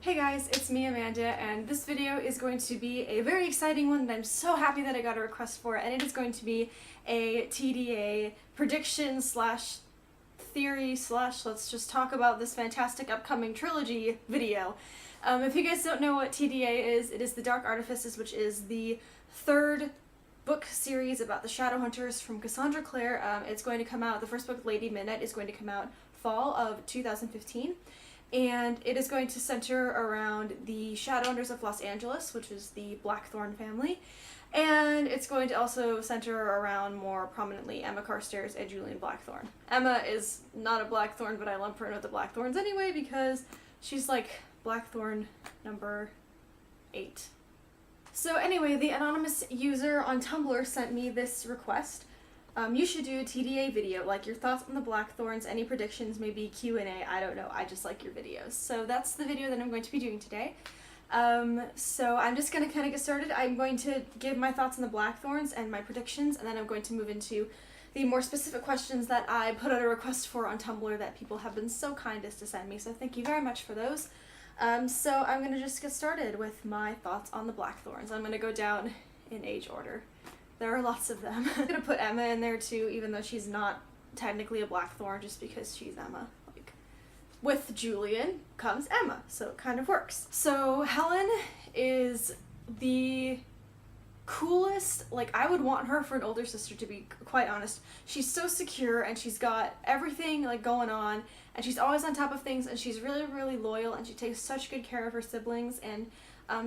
Hey guys, it's me Amanda, and this video is going to be a very exciting one that I'm so happy that I got a request for, and it is going to be a TDA prediction slash theory slash let's just talk about this fantastic upcoming trilogy video. If you guys don't know what TDA is, it is the Dark Artifices, which is the third book series about the Shadowhunters from Cassandra Clare. It's going to come out, the first book, Lady Midnight, is going to come out fall of 2015. And it is going to center around the Shadowhunters of Los Angeles, which is the Blackthorn family. And it's going to also center around more prominently Emma Carstairs and Julian Blackthorn. Emma is not a Blackthorn, but I lump her in with the Blackthorns anyway because she's like Blackthorn number 8. So anyway, the anonymous user on Tumblr sent me this request. You should do a TDA video, like your thoughts on the Blackthorns, any predictions, maybe Q&A, I don't know, I just like your videos. So that's the video that I'm going to be doing today. So I'm just going to kind of get started. I'm going to give my thoughts on the Blackthorns and my predictions, and then I'm going to move into the more specific questions that I put out a request for on Tumblr that people have been so kind as to send me, so thank you very much for those. So I'm going to just get started with my thoughts on the Blackthorns. I'm going to go down in age order. There are lots of them. I'm gonna put Emma in there too, even though she's not technically a Blackthorn, just because she's Emma. Like, with Julian comes Emma, so it kind of works. So Helen is the coolest. Like, I would want her for an older sister, to be quite honest. She's so secure, and she's got everything like going on, and she's always on top of things, and she's really, really loyal, and she takes such good care of her siblings, and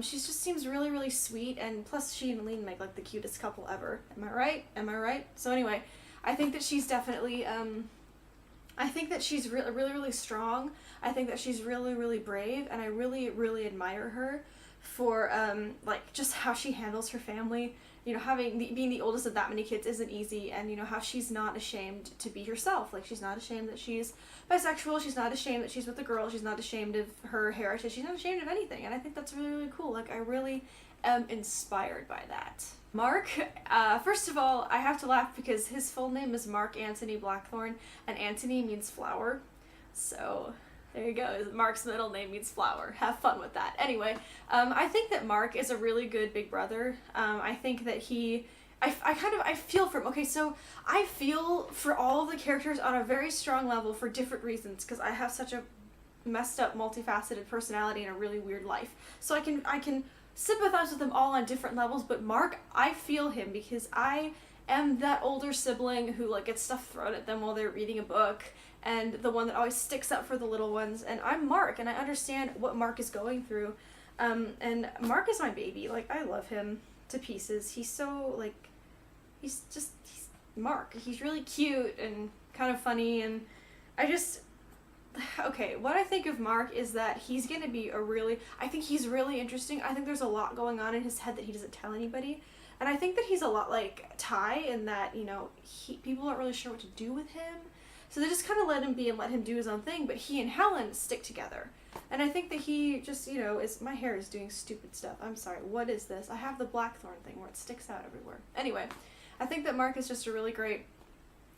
she just seems really, really sweet, and plus she and Lien make like the cutest couple ever. Am I right? Am I right? So anyway, I think that she's definitely, I think that she's really, really strong. I think that she's really, really brave, and I really, really admire her for, like, just how she handles her family. You know, being the oldest of that many kids isn't easy, and you know, how she's not ashamed to be herself. Like, she's not ashamed that she's bisexual, she's not ashamed that she's with a girl, she's not ashamed of her heritage, she's not ashamed of anything, and I think that's really, really cool. Like, I really am inspired by that. Mark, first of all, I have to laugh because his full name is Mark Anthony Blackthorn, and Anthony means flower, so there you go. Mark's middle name means flower. Have fun with that. Anyway, I think that Mark is a really good big brother. I think that I feel for him. Okay, so I feel for all of the characters on a very strong level for different reasons, because I have such a messed up, multifaceted personality and a really weird life. So I can sympathize with them all on different levels, but Mark, I feel him because I am that older sibling who like gets stuff thrown at them while they're reading a book, and the one that always sticks up for the little ones, and I'm Mark, and I understand what Mark is going through, and Mark is my baby. Like, I love him to pieces. He's so, like, he's Mark. He's really cute and kind of funny, and okay, what I think of Mark is that he's gonna be I think he's really interesting. I think there's a lot going on in his head that he doesn't tell anybody. And I think that he's a lot like Ty in that, you know, people aren't really sure what to do with him. So they just kind of let him be and let him do his own thing, but he and Helen stick together. And I think that he just, you know, my hair is doing stupid stuff. I'm sorry, what is this? I have the Blackthorn thing where it sticks out everywhere. Anyway, I think that Mark is just a really great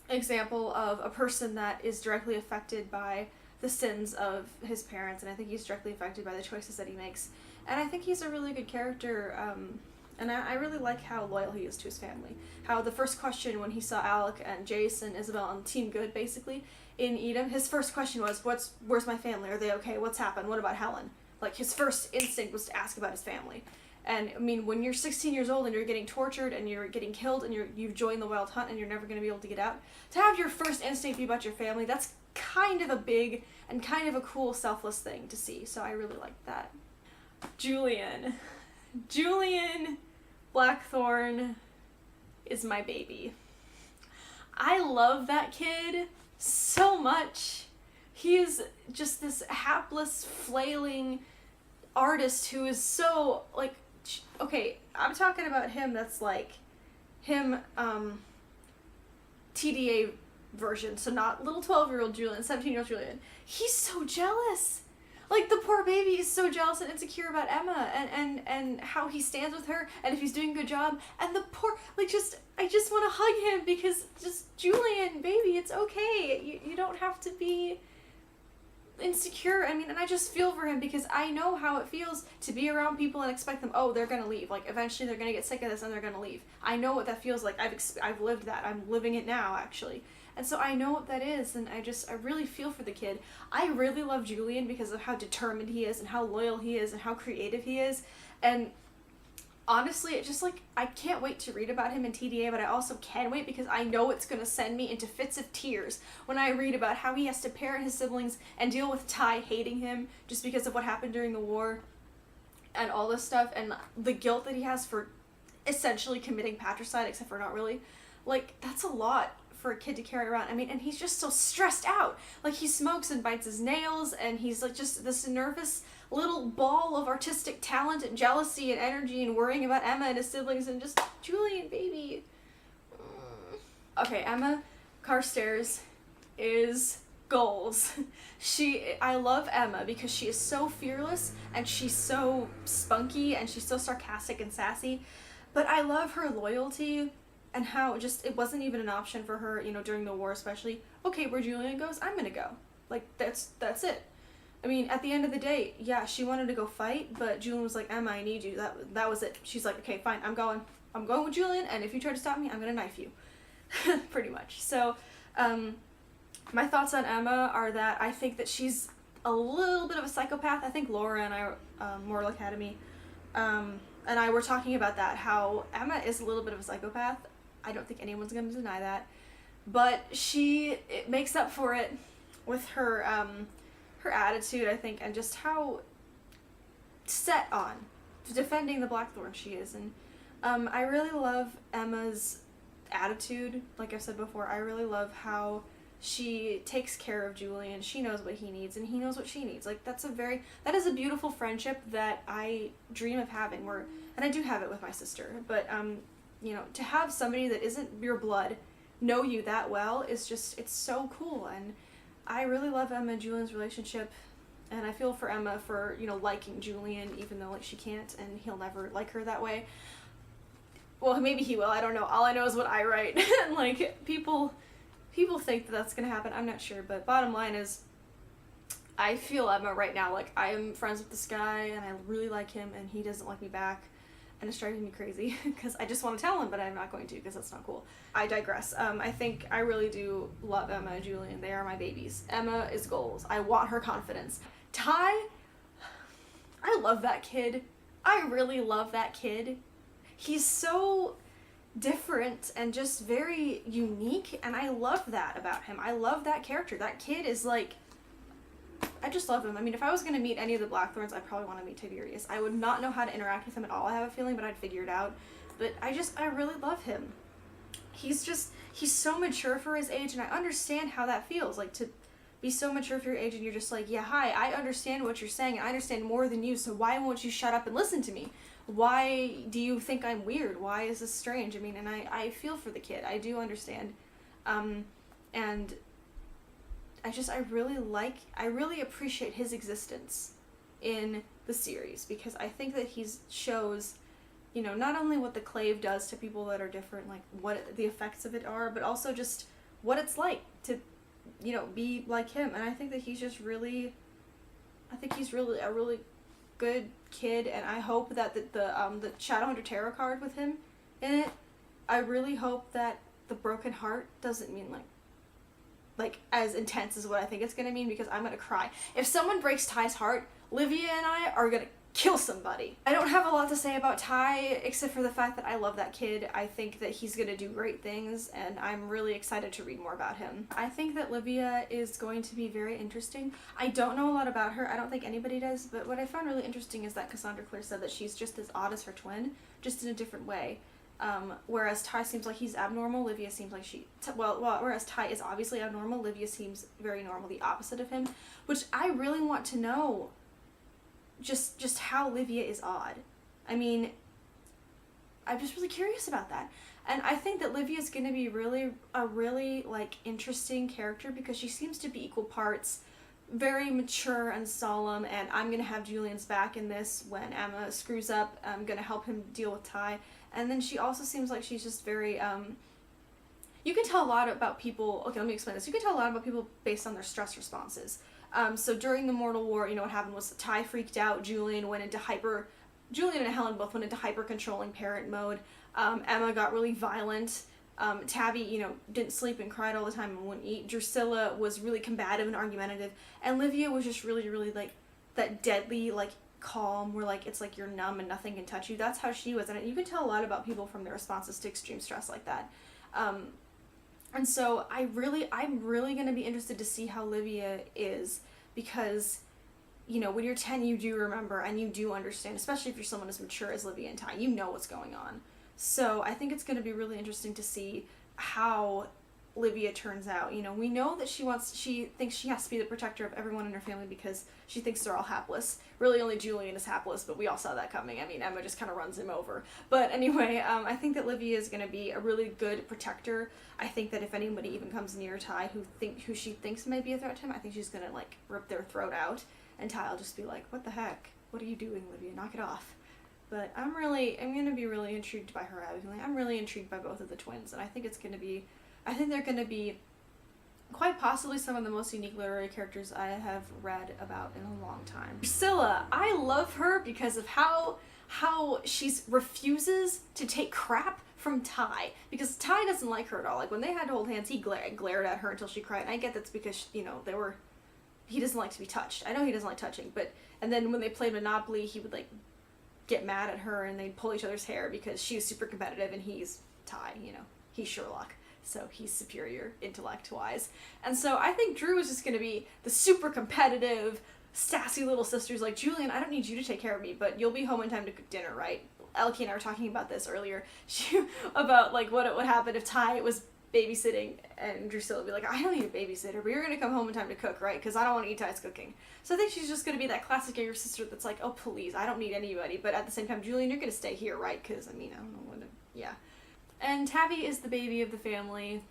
example of a person that is directly affected by the sins of his parents, and I think he's directly affected by the choices that he makes. And I think he's a really good character, and I really like how loyal he is to his family. How the first question when he saw Alec and Jace and Isabel on Team Good, basically, in Edom, his first question was, where's my family? Are they okay? What's happened? What about Helen? Like, his first instinct was to ask about his family. And, I mean, when you're 16 years old and you're getting tortured and you're getting killed and you've joined the Wild Hunt and you're never going to be able to get out, to have your first instinct be about your family, that's kind of a big and kind of a cool, selfless thing to see. So I really like that. Julian Blackthorn is my baby. I love that kid so much. He is just this hapless, flailing artist who is so, like, okay, I'm talking about him that's like him, TDA version, so not little 12-year-old Julian, 17-year-old Julian. He's so jealous. Like, the poor baby is so jealous and insecure about Emma and how he stands with her and if he's doing a good job. And the poor, like, I just want to hug him because just, Julian, baby, it's okay. You don't have to be insecure. I mean, and I just feel for him because I know how it feels to be around people and expect them, oh, they're gonna leave. Like, eventually they're gonna get sick of this and they're gonna leave. I know what that feels like. I've lived that. I'm living it now, actually. And so I know what that is, and I really feel for the kid. I really love Julian because of how determined he is and how loyal he is and how creative he is. And honestly, it just, like, I can't wait to read about him in TDA, but I also can wait because I know it's going to send me into fits of tears when I read about how he has to parent his siblings and deal with Ty hating him just because of what happened during the war and all this stuff, and the guilt that he has for essentially committing patricide, except for not really. Like, that's a lot for a kid to carry around. I mean, and he's just so stressed out. Like, he smokes and bites his nails, and he's like just this nervous little ball of artistic talent and jealousy and energy and worrying about Emma and his siblings and just Julian, baby. Okay, Emma Carstairs is goals. I love Emma because she is so fearless and she's so spunky and she's so sarcastic and sassy, but I love her loyalty and how just it wasn't even an option for her, you know, during the war especially. Okay, where Julian goes, I'm gonna go. Like, that's it. I mean, at the end of the day, yeah, she wanted to go fight, but Julian was like, Emma, I need you. That was it. She's like, okay, fine, I'm going with Julian, and if you try to stop me, I'm gonna knife you. Pretty much. So, my thoughts on Emma are that I think that she's a little bit of a psychopath. I think Laura and I, Moral Academy, and I were talking about that, how Emma is a little bit of a psychopath. I don't think anyone's going to deny that, but it makes up for it with her attitude, I think, and just how set on defending the Blackthorn she is. And I really love Emma's attitude. Like I've said before, I really love how she takes care of Julian. She knows what he needs and he knows what she needs. Like, that is a beautiful friendship that I dream of having, and I do have it with my sister, but you know, to have somebody that isn't your blood know you that well is it's so cool. And I really love Emma and Julian's relationship, and I feel for Emma for, you know, liking Julian even though, like, she can't and he'll never like her that way. Well, maybe he will, I don't know. All I know is what I write. And, like, people think that that's gonna happen. I'm not sure, but bottom line is I feel Emma right now. Like, I am friends with this guy and I really like him and he doesn't like me back. And it's driving me crazy because I just want to tell him, but I'm not going to because that's not cool. I digress. I think I really do love Emma and Julian. They are my babies. Emma is goals. I want her confidence. Ty, I love that kid. I really love that kid. He's so different and just very unique, and I love that about him. I love that character. That kid is like, I just love him. I mean, if I was going to meet any of the Blackthorns, I'd probably want to meet Tiberius. I would not know how to interact with him at all, I have a feeling, but I'd figure it out. But I really love him. He's so mature for his age, and I understand how that feels. Like, to be so mature for your age, and you're just like, yeah, hi, I understand what you're saying, and I understand more than you, so why won't you shut up and listen to me? Why do you think I'm weird? Why is this strange? I mean, and I feel for the kid. I do understand. And I really appreciate his existence in the series, because I think that he shows, you know, not only what the clave does to people that are different, like what the effects of it are, but also just what it's like to, you know, be like him. And I think that he's just really, a really good kid, and I hope that the Shadowhunter Tarot card with him in it, I really hope that the broken heart doesn't mean like as intense as what I think it's gonna mean, because I'm gonna cry. If someone breaks Ty's heart, Livia and I are gonna kill somebody. I don't have a lot to say about Ty except for the fact that I love that kid. I think that he's gonna do great things, and I'm really excited to read more about him. I think that Livia is going to be very interesting. I don't know a lot about her. I don't think anybody does, but what I found really interesting is that Cassandra Clare said that she's just as odd as her twin, just in a different way. Whereas Ty seems like he's abnormal, Livia seems like whereas Ty is obviously abnormal, Livia seems very normal, the opposite of him, which I really want to know just how Livia is odd. I mean, I'm just really curious about that. And I think that Livia is going to be a really like interesting character, because she seems to be equal parts very mature and solemn, and I'm going to have Julian's back in this when Emma screws up. I'm going to help him deal with Ty. And then she also seems like she's just very, you can tell a lot about people, okay, let me explain this. You can tell a lot about people based on their stress responses. So during the Mortal War, you know, what happened was Ty freaked out, Julian and Helen both went into hyper-controlling parent mode. Emma got really violent. Tabby, you know, didn't sleep and cried all the time and wouldn't eat. Drusilla was really combative and argumentative. And Livia was just really, really, like, that deadly, like, calm, where, like, it's like you're numb and nothing can touch you. That's how she was. And you can tell a lot about people from their responses to extreme stress like that. And so I'm really going to be interested to see how Livia is, because, you know, when you're 10, you do remember and you do understand, especially if you're someone as mature as Livia and Ty, you know what's going on. So I think it's going to be really interesting to see how Livia turns out. You know, we know that she thinks she has to be the protector of everyone in her family because she thinks they're all hapless. Really only Julian is hapless, but we all saw that coming. I mean, Emma just kind of runs him over. But anyway, I think that Livia is going to be a really good protector. I think that if anybody even comes near Ty who she thinks may be a threat to him, I think she's going to, like, rip their throat out, and Ty will just be like, what the heck? What are you doing, Livia? Knock it off. But I'm going to be really intrigued by her attitude. I'm really intrigued by both of the twins, and I think they're going to be quite possibly some of the most unique literary characters I have read about in a long time. Priscilla, I love her because of how she refuses to take crap from Ty, because Ty doesn't like her at all. Like, when they had to hold hands, he glared at her until she cried, and I get that's because, you know, he doesn't like to be touched. I know he doesn't like touching, and then when they played Monopoly, he would, like, get mad at her and they'd pull each other's hair because she was super competitive and he's Ty, you know, he's Sherlock, so he's superior intellect-wise. And so I think Drew is just going to be the super competitive, sassy little sister's like, Julian, I don't need you to take care of me, but you'll be home in time to cook dinner, right? Elkie and I were talking about this earlier, about, like, what would happen if Ty was babysitting and Drusilla would be like, I don't need a babysitter, but you're going to come home in time to cook, right? Because I don't want to eat Ty's cooking. So I think she's just going to be that classic younger sister that's like, oh, please, I don't need anybody. But at the same time, Julian, you're going to stay here, right? Because, I mean, I don't know what to, yeah. And Tabby is the baby of the family.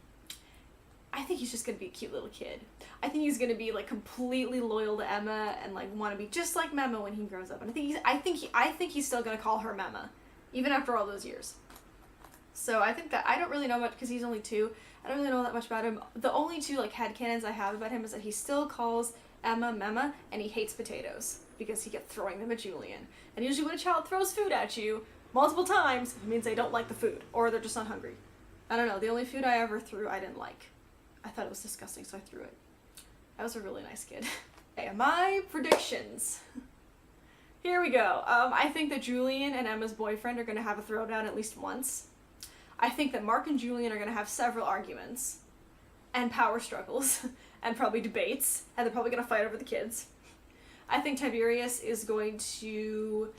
I think he's just going to be a cute little kid. I think he's going to be, like, completely loyal to Emma and, like, want to be just like Mema when he grows up. And I think he's still going to call her Mema, even after all those years. So I think that I don't really know much, because he's only 2. I don't really know that much about him. The only 2, like, headcanons I have about him is that he still calls Emma Mema, and he hates potatoes because he kept throwing them at Julian. And usually when a child throws food at you multiple times, it means they don't like the food, or they're just not hungry. I don't know. The only food I ever threw, I didn't like. I thought it was disgusting, so I threw it. I was a really nice kid. Okay, my predictions. Here we go. I think that Julian and Emma's boyfriend are going to have a throwdown at least once. I think that Mark and Julian are going to have several arguments and power struggles and probably debates, and they're probably going to fight over the kids. I think Tiberius is going to...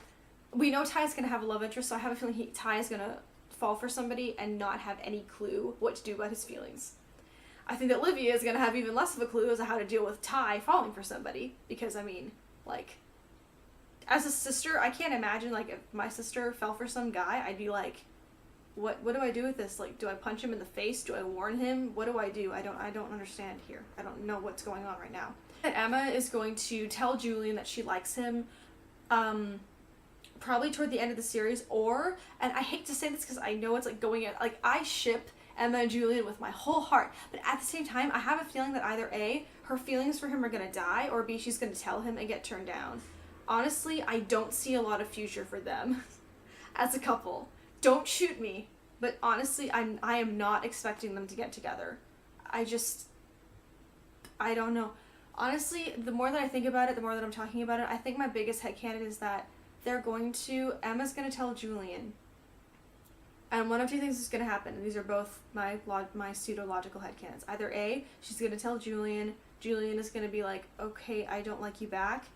We know Ty's going to have a love interest, so I have a feeling Ty is going to fall for somebody and not have any clue what to do about his feelings. I think that Livia is going to have even less of a clue as to how to deal with Ty falling for somebody, because, I mean, like, as a sister, I can't imagine, like, if my sister fell for some guy, I'd be like, what do I do with this? Like, do I punch him in the face? Do I warn him? What do I do? I don't understand here. I don't know what's going on right now. Emma is going to tell Julian that she likes him, probably toward the end of the series, and I hate to say this because I know it's, like, going at, like, I ship Emma and Julian with my whole heart, but at the same time, I have a feeling that either A, her feelings for him are gonna die, or B, she's gonna tell him and get turned down. Honestly, I don't see a lot of future for them as a couple. Don't shoot me, but honestly, I am not expecting them to get together. I don't know. Honestly, the more that I think about it, the more that I'm talking about it, I think my biggest headcanon is that Emma's going to tell Julian, and one of 2 things is going to happen, and these are both my pseudo-logical headcanons. Either A, she's going to tell Julian is going to be like, okay, I don't like you back,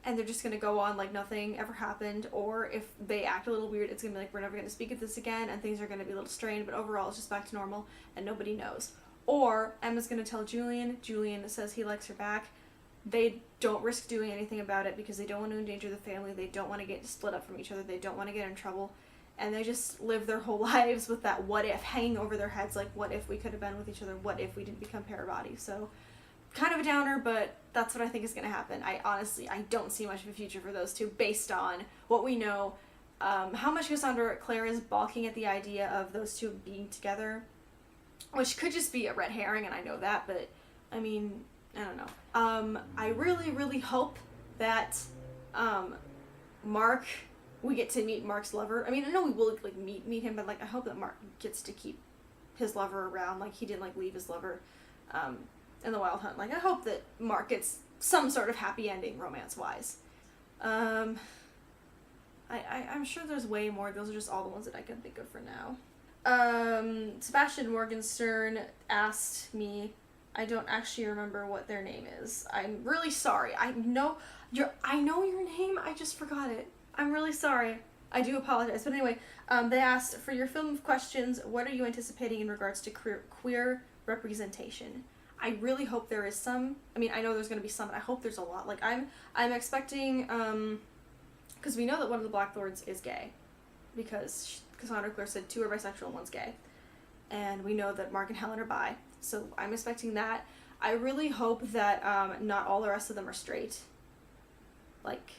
and they're just going to go on like nothing ever happened, or if they act a little weird, it's going to be like, we're never going to speak of this again, and things are going to be a little strained, but overall it's just back to normal, and nobody knows. Or Emma's going to tell Julian says he likes her back, they don't risk doing anything about it because they don't want to endanger the family, they don't want to get split up from each other, they don't want to get in trouble, and they just live their whole lives with that what if hanging over their heads, like, what if we could have been with each other, what if we didn't become pair bodies. So kind of a downer, but that's what I think is going to happen. I don't see much of a future for those 2 based on what we know, how much Cassandra Clare is balking at the idea of those 2 being together, which could just be a red herring, and I know that, but I mean, I don't know. I really, really hope that Mark, we get to meet Mark's lover. I mean, I know we will like meet him, but like I hope that Mark gets to keep his lover around. Like he didn't like leave his lover in the Wild Hunt. Like I hope that Mark gets some sort of happy ending romance wise. I'm sure there's way more. Those are just all the ones that I can think of for now. Sebastian Morgenstern asked me, I don't actually remember what their name is. I'm really sorry. I know your name, I just forgot it. I'm really sorry. I do apologize. But anyway, they asked, for your film of questions, what are you anticipating in regards to queer representation? I really hope there is some. I mean, I know there's going to be some, but I hope there's a lot. Like, I'm expecting, because we know that one of the Blackthorns is gay, because Cassandra Clare said 2 are bisexual and 1's gay. And we know that Mark and Helen are bi. So I'm expecting that. I really hope that not all the rest of them are straight. Like,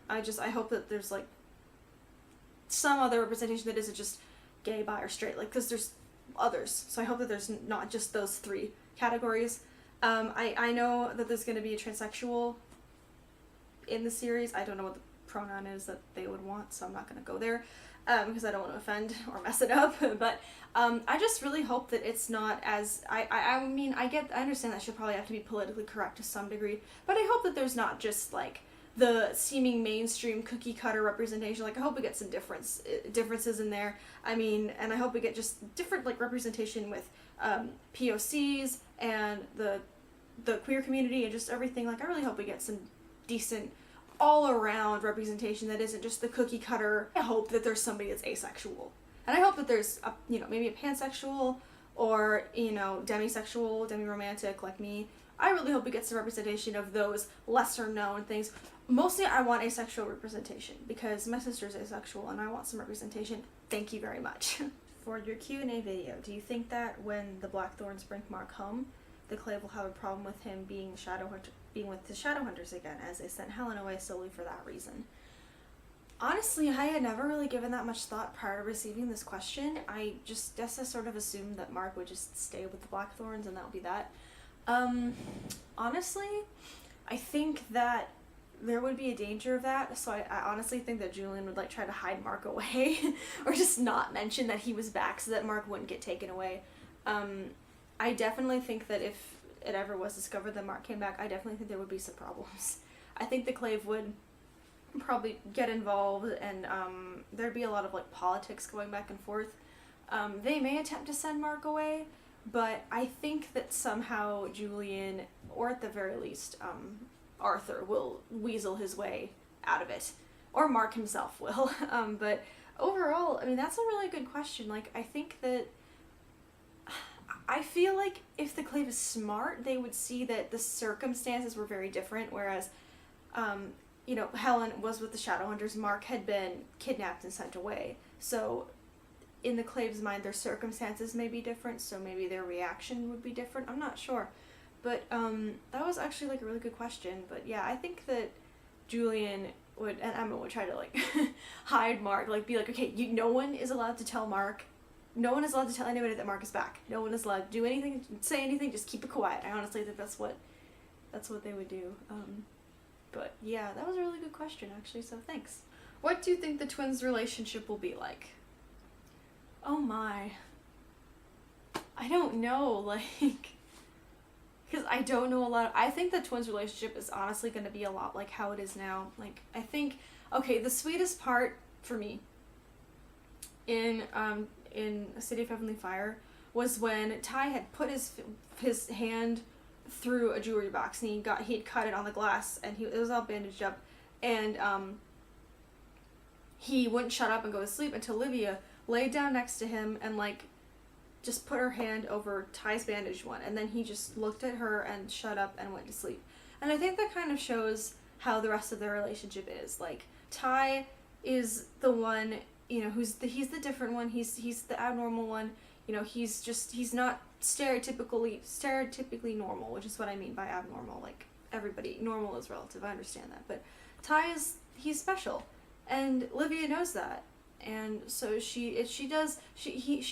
I hope that there's like some other representation that isn't just gay, bi, or straight. Like, because there's others. So I hope that there's not just those 3 categories. I know that there's going to be a transsexual in the series. I don't know what the pronoun is that they would want, so I'm not going to go there. Because I don't want to offend or mess it up, but I just really hope that it's not as, I mean, I understand that should probably have to be politically correct to some degree, but I hope that there's not just like the seeming mainstream cookie cutter representation. Like I hope we get some differences in there. I mean, and I hope we get just different like representation with POCs and the queer community and just everything. Like I really hope we get some decent all-around representation that isn't just the cookie cutter. I hope that there's somebody that's asexual, and I hope that there's a, maybe a pansexual or demisexual, demi-romantic like me. I really hope we get some representation of those lesser known things. Mostly I want asexual representation because my sister's asexual and I want some representation. Thank you very much. For your Q&A video, do you think that when the Blackthorns bring Mark home, the Clave will have a problem with him being with the Shadowhunters again, as they sent Helen away solely for that reason? Honestly, I had never really given that much thought prior to receiving this question. I sort of assumed that Mark would just stay with the Blackthorns and that would be that. Honestly, I think that there would be a danger of that, so I honestly think that Julian would like try to hide Mark away or just not mention that he was back so that Mark wouldn't get taken away. I definitely think that if it ever was discovered that Mark came back, I definitely think there would be some problems. I think the Clave would probably get involved and there'd be a lot of like politics going back and forth. They may attempt to send Mark away, but I think that somehow Julian, or at the very least Arthur, will weasel his way out of it. Or Mark himself will. But overall, I mean, that's a really good question. Like, I think that I feel like if the Clave is smart, they would see that the circumstances were very different, whereas, Helen was with the Shadowhunters, Mark had been kidnapped and sent away. So, in the Clave's mind, their circumstances may be different, so maybe their reaction would be different. I'm not sure. But, that was actually, like, a really good question. But, yeah, I think that Julian would, and Emma would try to, like, hide Mark, like, be like, okay, no one is allowed to tell Mark. No one is allowed to tell anybody that Mark is back. No one is allowed to do anything, say anything, just keep it quiet. I honestly think that's what they would do. But yeah, that was a really good question actually, so thanks. What do you think the twins' relationship will be like? Oh my. I don't know, like, because I don't know a lot. I think the twins' relationship is honestly going to be a lot like how it is now. Like, I think, okay, the sweetest part for me in A City of Heavenly Fire was when Ty had put his hand through a jewelry box and he'd cut it on the glass and it was all bandaged up, and he wouldn't shut up and go to sleep until Olivia laid down next to him and like just put her hand over Ty's bandaged one, and then he just looked at her and shut up and went to sleep. And I think that kind of shows how the rest of their relationship is. Like, Ty is the one, he's the different one, he's the abnormal one, he's not stereotypically normal, which is what I mean by abnormal. Like, everybody, normal is relative, I understand that, but Ty he's special, and Olivia knows that, and so she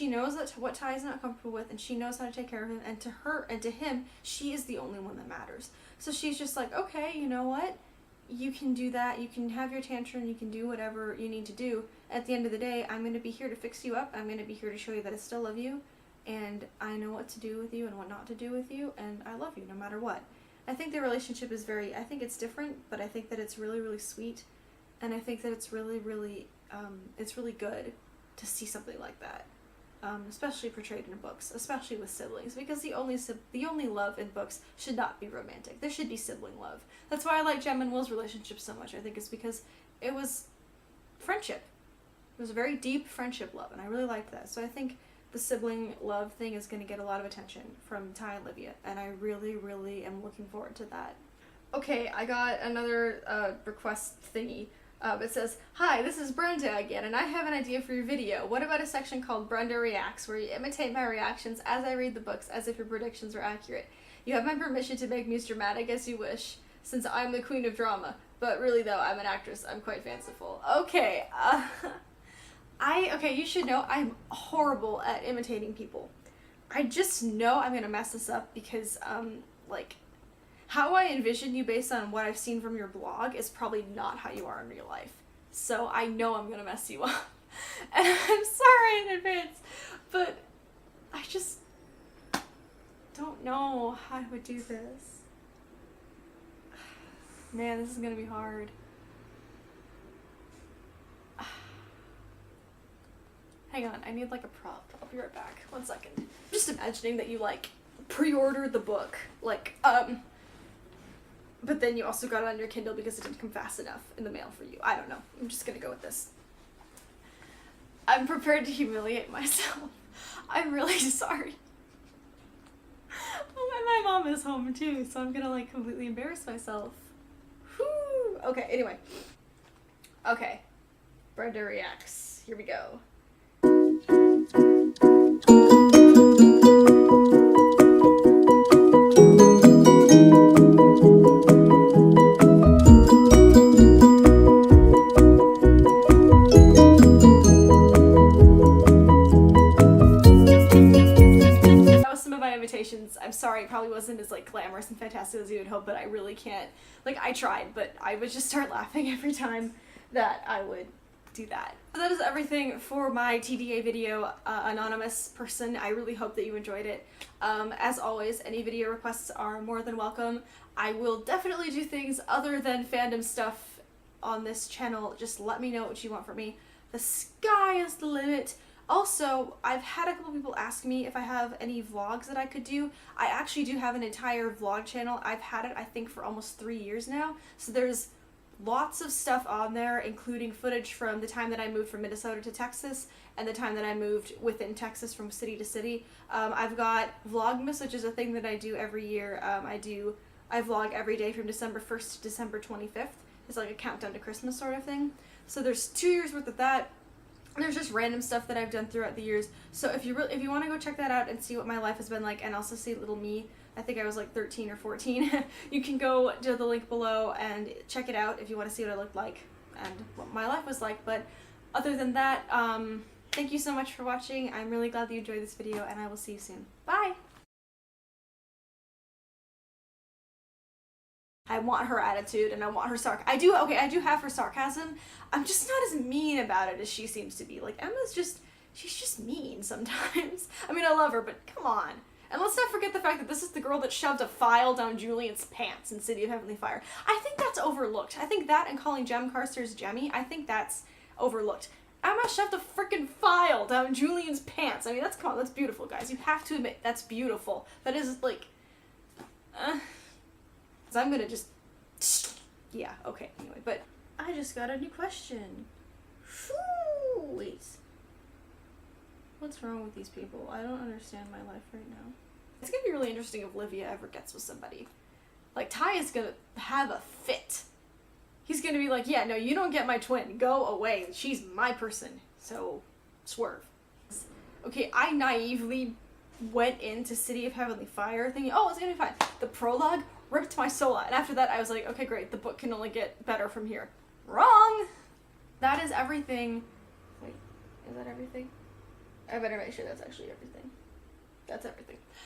knows that what Ty is not comfortable with, and she knows how to take care of him, and to her and to him, she is the only one that matters. So she's just like, okay, you know what? You can do that, you can have your tantrum, you can do whatever you need to do. At the end of the day, I'm going to be here to fix you up, I'm going to be here to show you that I still love you, and I know what to do with you and what not to do with you, and I love you no matter what. I think their relationship is I think it's different, but I think that it's really, really sweet, and I think that it's really, really, it's really good to see something like that. Especially portrayed in books, especially with siblings, because the only love in books should not be romantic. There should be sibling love. That's why I like Jem and Will's relationship so much. I think it's because it was friendship. It was a very deep friendship love, and I really liked that. So I think the sibling love thing is going to get a lot of attention from Ty and Olivia, and I really, really am looking forward to that. Okay, I got another request thingy. It says, "Hi, this is Brenda again, and I have an idea for your video. What about a section called Brenda Reacts, where you imitate my reactions as I read the books as if your predictions are accurate? You have my permission to make me as dramatic as you wish, since I'm the queen of drama. But really though, I'm an actress. I'm quite fanciful." Okay, okay, you should know I'm horrible at imitating people. I just know I'm gonna mess this up because, like, how I envision you based on what I've seen from your blog is probably not how you are in real life. So I know I'm gonna mess you up. And I'm sorry in advance, but I just don't know how I would do this. Man, this is gonna be hard. Hang on, I need like a prop. I'll be right back. 1 second. Just imagining that you like pre-ordered the book, like, but then you also got it on your Kindle because it didn't come fast enough in the mail for you. I don't know. I'm just gonna go with this. I'm prepared to humiliate myself. I'm really sorry. Oh, and my mom is home too, so I'm gonna like completely embarrass myself. Whew. Okay, anyway. Okay. Brenda Reacts. Here we go. I'm sorry, it probably wasn't as like glamorous and fantastic as you would hope, but I really can't, like, I tried, but I would just start laughing every time that I would do that. So that is everything for my TDA video, anonymous person. I really hope that you enjoyed it. As always, any video requests are more than welcome. I will definitely do things other than fandom stuff on this channel. Just let me know what you want from me. The sky is the limit. Also, I've had a couple people ask me if I have any vlogs that I could do. I actually do have an entire vlog channel. I've had it, I think, for almost 3 years now. So there's lots of stuff on there, including footage from the time that I moved from Minnesota to Texas and the time that I moved within Texas from city to city. I've got Vlogmas, which is a thing that I do every year. I vlog every day from December 1st to December 25th. It's like a countdown to Christmas sort of thing. So there's 2 years worth of that. There's just random stuff that I've done throughout the years. So if you want to go check that out and see what my life has been like, and also see little me, I think I was like 13 or 14, you can go to the link below and check it out if you want to see what I looked like and what my life was like. But other than that, thank you so much for watching. I'm really glad that you enjoyed this video, and I will see you soon. Bye! I want her attitude and I want her I do have her sarcasm. I'm just not as mean about it as she seems to be. Like, she's just mean sometimes. I mean, I love her, but come on. And let's not forget the fact that this is the girl that shoved a file down Julian's pants in City of Heavenly Fire. I think that's overlooked. I think that and calling Jem Carstairs Jemmy, I think that's overlooked. Emma shoved a freaking file down Julian's pants. I mean, come on, that's beautiful, guys. You have to admit, that's beautiful. That is, like, I'm gonna just, yeah, okay, anyway, but I just got a new question. Wait. What's wrong with these people? I don't understand my life right now. It's gonna be really interesting if Olivia ever gets with somebody. Like, Ty is gonna have a fit. He's gonna be like, yeah, no, you don't get my twin. Go away. She's my person. So, swerve. Okay, I naively went into City of Heavenly Fire thinking, oh, it's gonna be fine. The prologue ripped my soul out, and after that I was like, okay, great, the book can only get better from here. Wrong! That is everything. Wait. Is that everything? I better make sure that's actually everything. That's everything.